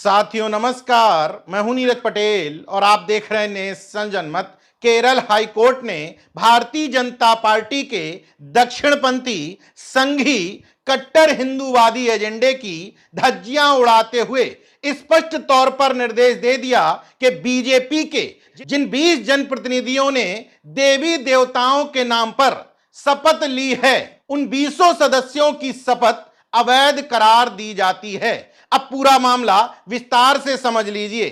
साथियों नमस्कार, मैं हूं नीरज पटेल और आप देख रहे हैं नेशन जनमत। केरल हाईकोर्ट ने भारतीय जनता पार्टी के दक्षिणपंथी संघी कट्टर हिंदूवादी एजेंडे की धज्जियां उड़ाते हुए स्पष्ट तौर पर निर्देश दे दिया कि बीजेपी के जिन 20 जनप्रतिनिधियों ने देवी देवताओं के नाम पर शपथ ली है, उन 20 सदस्यों की शपथ अवैध करार दी जाती है। अब पूरा मामला विस्तार से समझ लीजिए।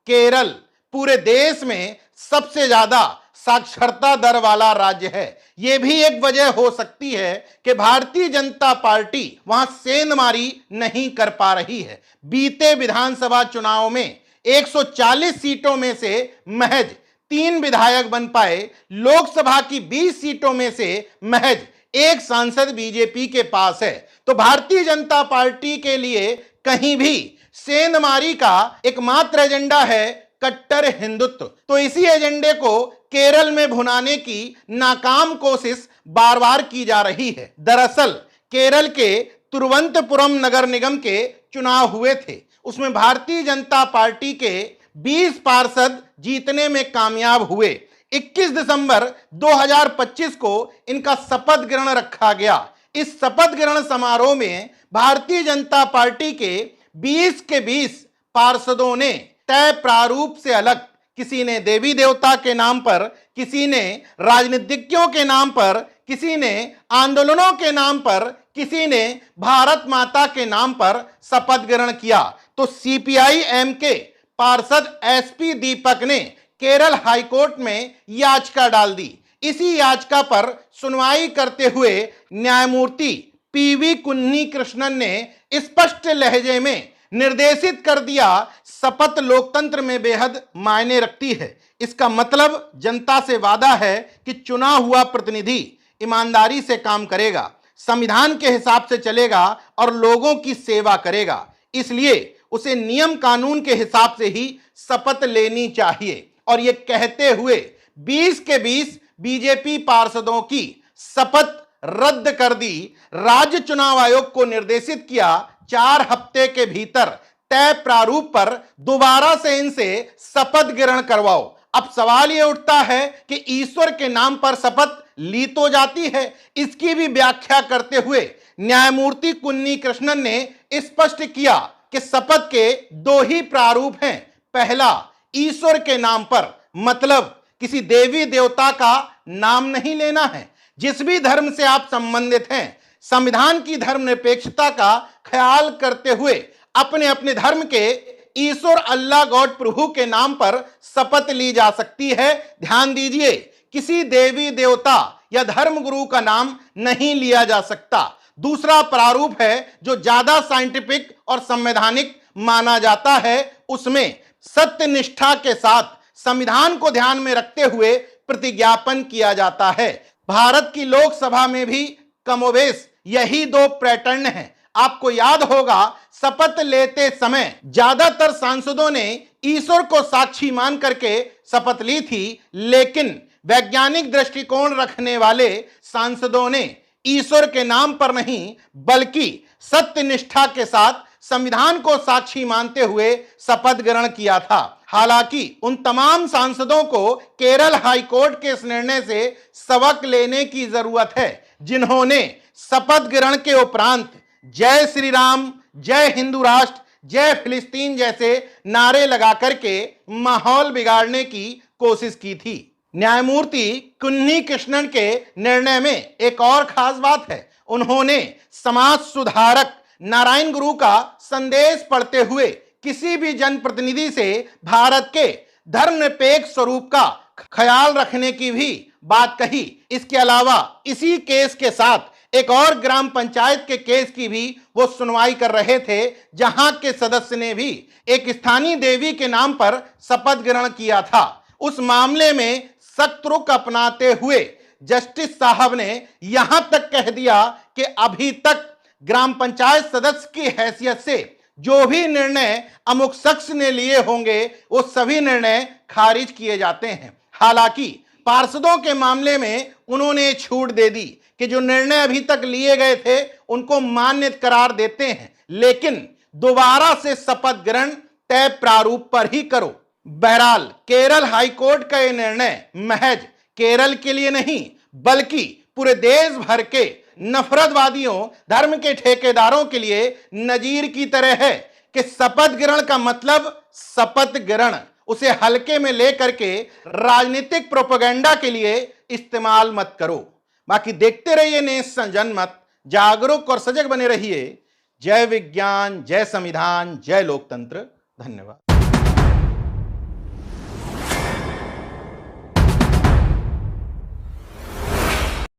केरल पूरे देश में सबसे ज्यादा साक्षरता दर वाला राज्य है। यह भी एक वजह हो सकती है कि भारतीय जनता पार्टी वहां सेंधमारी नहीं कर पा रही है। बीते विधानसभा चुनाव में 140 सीटों में से महज 3 विधायक बन पाए। लोकसभा की 20 सीटों में से महज 1 सांसद बीजेपी के पास है। तो भारतीय जनता पार्टी के लिए कहीं भी सेंधमारी का एकमात्र एजेंडा है कट्टर हिंदुत्व। तो इसी एजेंडे को केरल में भुनाने की नाकाम कोशिश बार बार की जा रही है। दरअसल केरल के तिरुवनंतपुरम नगर निगम के चुनाव हुए थे, उसमें भारतीय जनता पार्टी के 20 पार्षद जीतने में कामयाब हुए। 21 दिसंबर 2025 को इनका शपथ ग्रहण रखा गया। इस शपथ ग्रहण समारोह में भारतीय जनता पार्टी के 20 के 20 पार्षदों ने तय प्रारूप से अलग, किसी ने देवी देवता के नाम पर, किसी ने राजनीतिज्ञों के नाम पर, किसी ने आंदोलनों के नाम पर, किसी ने भारत माता के नाम पर शपथ ग्रहण किया। तो सीपीआई-एम के पार्षद एसपी दीपक ने केरल हाईकोर्ट में याचिका डाल दी। इसी याचिका पर सुनवाई करते हुए न्यायमूर्ति पीवी कुन्नी कृष्णन ने स्पष्ट लहजे में निर्देशित कर दिया, शपथ लोकतंत्र में बेहद मायने रखती है। इसका मतलब जनता से वादा है कि चुना हुआ प्रतिनिधि ईमानदारी से काम करेगा, संविधान के हिसाब से चलेगा और लोगों की सेवा करेगा। इसलिए उसे नियम कानून के हिसाब से ही शपथ लेनी चाहिए। और ये कहते हुए 20 के 20 बीजेपी पार्षदों की शपथ रद्द कर दी। राज्य चुनाव आयोग को निर्देशित किया 4 हफ्ते के भीतर तय प्रारूप पर दोबारा से इनसे शपथ ग्रहण करवाओ। अब सवाल यह उठता है कि ईश्वर के नाम पर शपथ ली तो जाती है, इसकी भी व्याख्या करते हुए न्यायमूर्ति कुन्नी कृष्णन ने स्पष्ट किया कि शपथ के 2 ही प्रारूप हैं। पहला, ईश्वर के नाम पर, मतलब किसी देवी देवता का नाम नहीं लेना है। जिस भी धर्म से आप संबंधित हैं, संविधान की धर्मनिरपेक्षता का ख्याल करते हुए अपने अपने धर्म के ईश्वर अल्लाह गॉड प्रभु के नाम पर शपथ ली जा सकती है। ध्यान दीजिए, किसी देवी देवता या धर्म गुरु का नाम नहीं लिया जा सकता। दूसरा प्रारूप है जो ज्यादा साइंटिफिक और संवैधानिक माना जाता है। उसमें सत्यनिष्ठा के साथ संविधान को ध्यान में रखते हुए प्रतिज्ञापन किया जाता है। भारत की लोकसभा में भी कमोबेश यही 2 पैटर्न हैं। आपको याद होगा, शपथ लेते समय ज्यादातर सांसदों ने ईश्वर को साक्षी मान करके शपथ ली थी, लेकिन वैज्ञानिक दृष्टिकोण रखने वाले सांसदों ने ईश्वर के नाम पर नहीं बल्कि सत्यनिष्ठा के साथ संविधान को साक्षी मानते हुए शपथ ग्रहण किया था। हालांकि उन तमाम सांसदों को केरल हाईकोर्ट के इस निर्णय से सबक लेने की जरूरत है, जिन्होंने शपथ ग्रहण के उपरांत जय श्री राम, जय हिंदू राष्ट्र, जय फिलिस्तीन जैसे नारे लगा करके माहौल बिगाड़ने की कोशिश की थी। न्यायमूर्ति कुन्नी कृष्णन के निर्णय में एक और खास बात है। उन्होंने समाज सुधारक नारायण गुरु का संदेश पढ़ते हुए किसी भी जनप्रतिनिधि से भारत के धर्मनिरपेक्ष स्वरूप का ख्याल रखने की भी बात कही। इसके अलावा इसी केस के साथ एक और ग्राम पंचायत के केस की भी वो सुनवाई कर रहे थे, जहां के सदस्य ने भी एक स्थानीय देवी के नाम पर शपथ ग्रहण किया था। उस मामले में सख्त रुख अपनाते हुए जस्टिस साहब ने यहां तक कह दिया कि अभी तक ग्राम पंचायत सदस्य की हैसियत से जो भी निर्णय अमुक शख्स ने लिए होंगे, वो सभी निर्णय खारिज किए जाते हैं। हालांकि पार्षदों के मामले में उन्होंने छूट दे दी कि जो निर्णय अभी तक लिए गए थे उनको मान्य करार देते हैं, लेकिन दोबारा से शपथ ग्रहण तय प्रारूप पर ही करो। बहरहाल केरल हाईकोर्ट का यह निर्णय महज केरल के लिए नहीं बल्कि पूरे देश भर के नफरतवादियों, धर्म के ठेकेदारों के लिए नजीर की तरह है कि शपथ ग्रहण का मतलब शपथ ग्रहण, उसे हल्के में लेकर के राजनीतिक प्रोपेगेंडा के लिए इस्तेमाल मत करो। बाकी देखते रहिए नेशन जनमत, जागरूक और सजग बने रहिए। जय विज्ञान, जय संविधान, जय लोकतंत्र। धन्यवाद।